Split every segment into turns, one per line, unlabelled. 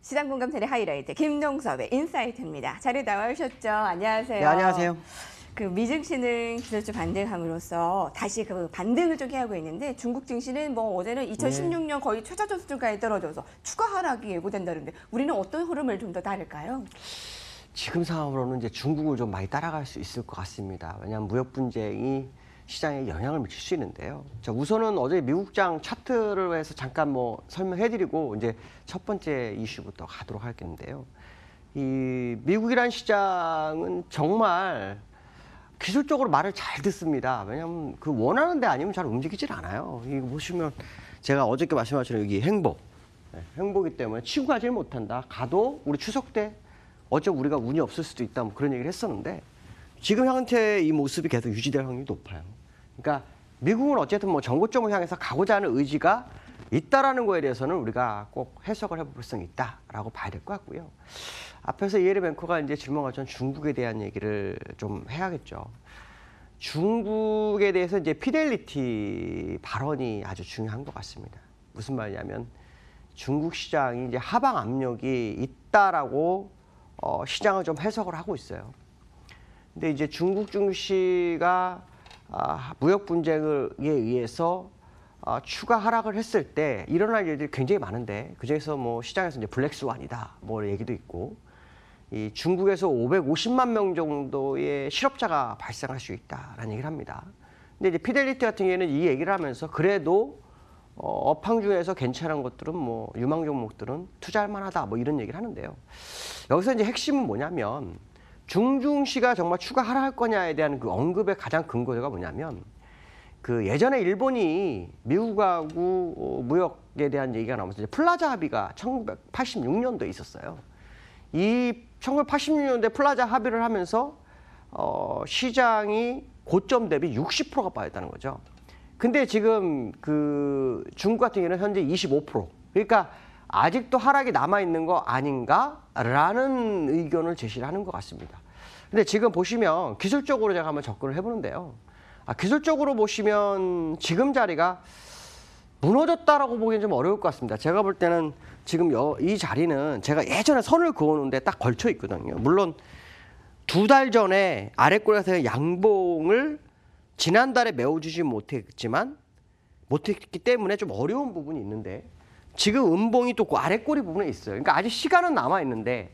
시장 공감찰의 하이라이트 김종섭의 인사이트입니다. 자리에 나와 주셨죠? 안녕하세요.
네, 안녕하세요.
그 미증 시는 기술주 반등함으로써 다시 그 반등을 좀 하고 있는데 중국 증시는 뭐 어제는 2016년 거의 최저 저수준까지 떨어져서 추가 하락이 예고된다는데 우리는 어떤 흐름을 좀 더 따를까요?
지금 상황으로는 이제 중국을 좀 많이 따라갈 수 있을 것 같습니다. 왜냐하면 무역 분쟁이 시장에 영향을 미칠 수 있는데요. 자, 우선은 어제 미국장 차트를 해서 잠깐 뭐 설명해드리고 이제 첫 번째 이슈부터 가도록 하겠는데요. 이 미국이란 시장은 정말 기술적으로 말을 잘 듣습니다. 왜냐하면 그 원하는 데 아니면 잘 움직이질 않아요. 이거 보시면 제가 어저께 말씀하신 여기 행복. 행복이기 때문에 치고 가질 못한다. 가도 우리 추석 때 어제 우리가 운이 없을 수도 있다. 뭐 그런 얘기를 했었는데 지금 형태의 이 모습이 계속 유지될 확률이 높아요. 그러니까 미국은 어쨌든 뭐 정고점을 향해서 가고자 하는 의지가 있다라는 거에 대해서는 우리가 꼭 해석을 해볼 필요성이 있다라고 봐야 될 것 같고요. 앞에서 이혜리 뱅커가 이제 질문하신 중국에 대한 얘기를 좀 해야겠죠. 중국에 대해서 이제 피델리티 발언이 아주 중요한 것 같습니다. 무슨 말이냐면 중국 시장이 이제 하방 압력이 있다라고 시장을 좀 해석을 하고 있어요. 근데 이제 중국 증시가 무역 분쟁에 의해서 추가 하락을 했을 때 일어날 일들이 굉장히 많은데 그중에서 뭐 시장에서 이제 블랙스완이다 뭐 얘기도 있고 이 중국에서 550만 명 정도의 실업자가 발생할 수 있다라는 얘기를 합니다. 근데 이제 피델리티 같은 경우에는 이 얘기를 하면서 그래도 업황 중에서 괜찮은 것들은 뭐 유망 종목들은 투자할 만하다 뭐 이런 얘기를 하는데요. 여기서 이제 핵심은 뭐냐면 중증시가 정말 추가 하락할 거냐에 대한 그 언급의 가장 근거가 뭐냐면 그 예전에 일본이 미국하고 무역에 대한 얘기가 나오면서 이제 플라자 합의가 1986년도에 있었어요. 이 1986년도에 플라자 합의를 하면서 시장이 고점 대비 60%가 빠졌다는 거죠. 근데 지금 그 중국 같은 경우는 현재 25%. 그러니까 아직도 하락이 남아있는 거 아닌가라는 의견을 제시를 하는 것 같습니다. 근데 지금 보시면 기술적으로 제가 한번 접근을 해보는데요. 기술적으로 보시면 지금 자리가 무너졌다라고 보기엔 좀 어려울 것 같습니다. 제가 볼 때는 지금 이 자리는 제가 예전에 선을 그어놓은데 딱 걸쳐 있거든요. 물론 2달 전에 아래꼬리에서 양봉을 지난달에 메워주지 못했기 때문에 좀 어려운 부분이 있는데 지금 음봉이 또 그 아래꼬리 부분에 있어요. 그러니까 아직 시간은 남아있는데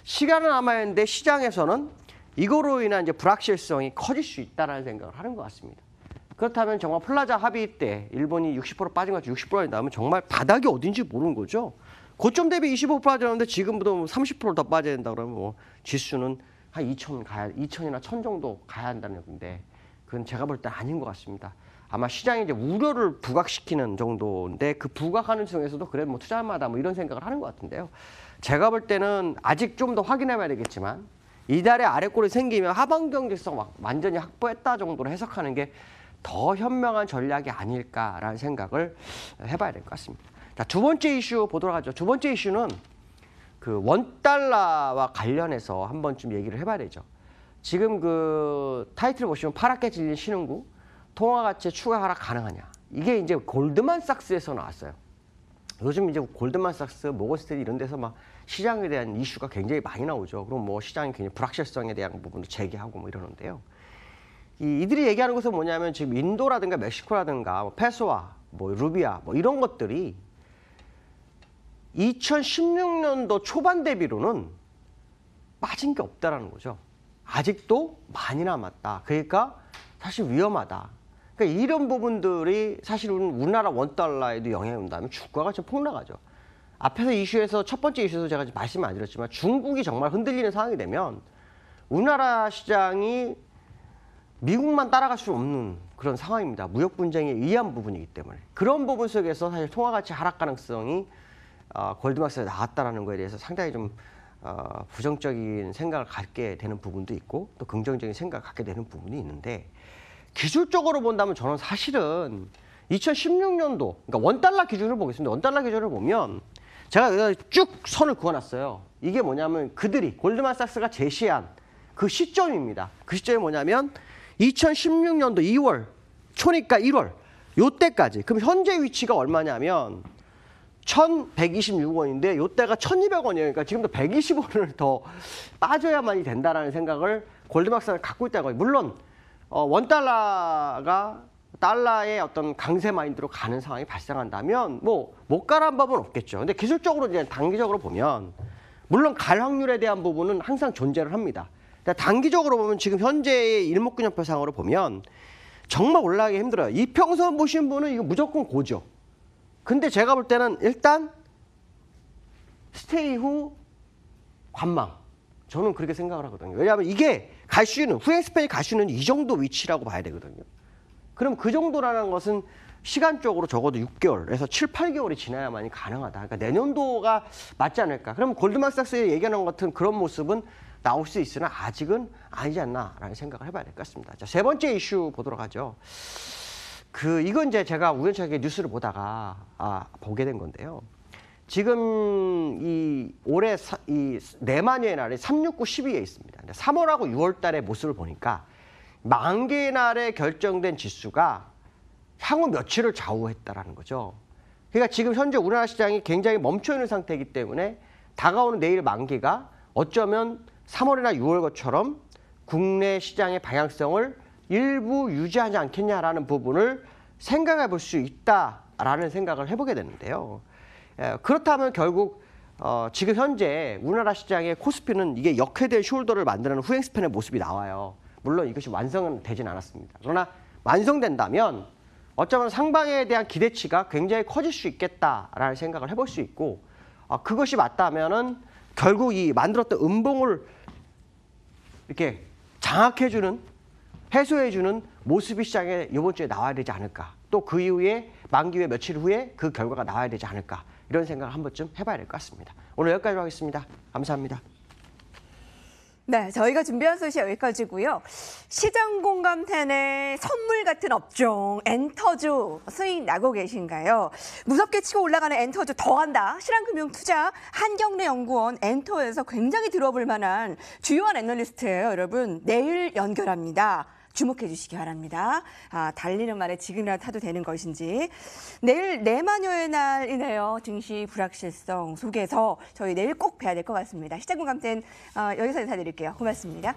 시장에서는 이거로 인한 이제 불확실성이 커질 수 있다는 생각을 하는 것 같습니다. 그렇다면 정말 플라자 합의 때 일본이 60% 빠진 것 같이 60%가 나오면 정말 바닥이 어딘지 모르는 거죠. 고점 대비 25% 빠졌는데 지금보다 30% 더 빠져야 된다 그러면 뭐 지수는 한 2,000이나 1,000 정도 가야 한다는 건데 그건 제가 볼 때 아닌 것 같습니다. 아마 시장이 이제 우려를 부각시키는 정도인데 그 부각하는 중에서도 그래 뭐 투자할 만하다 뭐 이런 생각을 하는 것 같은데요. 제가 볼 때는 아직 좀 더 확인해봐야 되겠지만 이달에 아래꼴이 생기면 하방 경직성 완전히 확보했다 정도로 해석하는 게 더 현명한 전략이 아닐까라는 생각을 해봐야 될 것 같습니다. 자, 두 번째 이슈 보도록 하죠. 두 번째 이슈는 그 원달러와 관련해서 한 번쯤 얘기를 해봐야 되죠. 지금 그 타이틀 보시면 파랗게 질린 신흥국 통화 가치 추가 하락 가능하냐. 이게 이제 골드만삭스에서 나왔어요. 요즘 이제 골드만삭스, 모건스탠리 이런 데서 막 시장에 대한 이슈가 굉장히 많이 나오죠. 그럼 뭐 시장이 굉장히 불확실성에 대한 부분도 제기하고 뭐 이러는데요. 이들이 얘기하는 것은 뭐냐면 지금 인도라든가 멕시코라든가 뭐 페소와 뭐 루비아 뭐 이런 것들이 2016년도 초반 대비로는 빠진 게 없다라는 거죠. 아직도 많이 남았다. 그러니까 사실 위험하다. 그러니까 이런 부분들이 사실은 우리나라 원달러에도 영향이 온다면 주가가 좀 폭락하죠. 앞에서 이슈에서 첫 번째 이슈에서 제가 말씀 안 드렸지만 중국이 정말 흔들리는 상황이 되면 우리나라 시장이 미국만 따라갈 수 없는 그런 상황입니다. 무역 분쟁에 의한 부분이기 때문에. 그런 부분 속에서 사실 통화 가치 하락 가능성이 골드만삭스에 나왔다는 거에 대해서 상당히 좀 부정적인 생각을 갖게 되는 부분도 있고 또 긍정적인 생각을 갖게 되는 부분이 있는데 기술적으로 본다면 저는 사실은 2016년도 그러니까 원달러 기준을 보겠습니다. 원달러 기준을 보면 제가 여기다 쭉 선을 그어놨어요. 이게 뭐냐면 그들이 골드만삭스가 제시한 그 시점입니다. 그 시점이 뭐냐면 2016년도 2월 초니까 1월 요때까지. 그럼 현재 위치가 얼마냐면 1,126원인데 요때가 1,200원이에요. 그러니까 지금도 120원을 더 빠져야만이 된다라는 생각을 골드만삭스가 갖고 있다는 거예요. 물론 원달러가 달러의 어떤 강세 마인드로 가는 상황이 발생한다면 뭐 못 가란 법은 없겠죠. 근데 기술적으로 이제 단기적으로 보면 물론 갈 확률에 대한 부분은 항상 존재를 합니다. 단기적으로 보면 지금 현재의 일목균형표상으로 보면 정말 올라가기 힘들어요. 이평선 보신 분은 이거 무조건 고죠. 근데 제가 볼 때는 일단 스테이 후 관망. 저는 그렇게 생각을 하거든요. 왜냐하면 이게 갈 수 있는 후행 스팬이 갈 수 있는 이 정도 위치라고 봐야 되거든요. 그럼 그 정도라는 것은 시간적으로 적어도 6개월에서 7, 8개월이 지나야만이 가능하다. 그러니까 내년도가 맞지 않을까. 그럼 골드만삭스에 얘기하는 것 같은 그런 모습은 나올 수 있으나 아직은 아니지 않나라는 생각을 해봐야 될 것 같습니다. 자, 세 번째 이슈 보도록 하죠. 이건 이제 제가 우연찮게 뉴스를 보다가 보게 된 건데요. 지금 이 올해 이 내만여의 날이 369, 12에 있습니다. 3월하고 6월 달의 모습을 보니까 만기의 날에 결정된 지수가 향후 며칠을 좌우했다라는 거죠. 그러니까 지금 현재 우리나라 시장이 굉장히 멈춰 있는 상태이기 때문에 다가오는 내일 만기가 어쩌면 3월이나 6월 것처럼 국내 시장의 방향성을 일부 유지하지 않겠냐라는 부분을 생각해 볼 수 있다라는 생각을 해보게 되는데요. 그렇다면 결국 지금 현재 우리나라 시장의 코스피는 이게 역회된 숄더를 만드는 후행 스팬의 모습이 나와요. 물론 이것이 완성은 되진 않았습니다. 그러나 완성된다면 어쩌면 상방에 대한 기대치가 굉장히 커질 수 있겠다라는 생각을 해볼 수 있고 그것이 맞다면은 결국 이 만들었던 음봉을 이렇게 장악해주는 해소해주는 모습이 시장에 이번 주에 나와야 되지 않을까. 또 그 이후에 만기 후에 며칠 후에 그 결과가 나와야 되지 않을까. 이런 생각을 한 번쯤 해봐야 될 것 같습니다. 오늘 여기까지로 하겠습니다. 감사합니다.
네, 저희가 준비한 소식 여기까지고요. 시장 공감탄의 선물 같은 업종 엔터주 수익 나고 계신가요? 무섭게 치고 올라가는 엔터주 더한다. 실한금융투자 한경래연구원 엔터에서 굉장히 들어볼 만한 주요한 애널리스트예요. 여러분 내일 연결합니다. 주목해 주시기 바랍니다. 달리는 말에 지금이라도 타도 되는 것인지. 내일 내만여의 날이네요. 증시 불확실성 속에서 저희 내일 꼭 뵈야 될 것 같습니다. 시장 공감탄 여기서 인사드릴게요. 고맙습니다.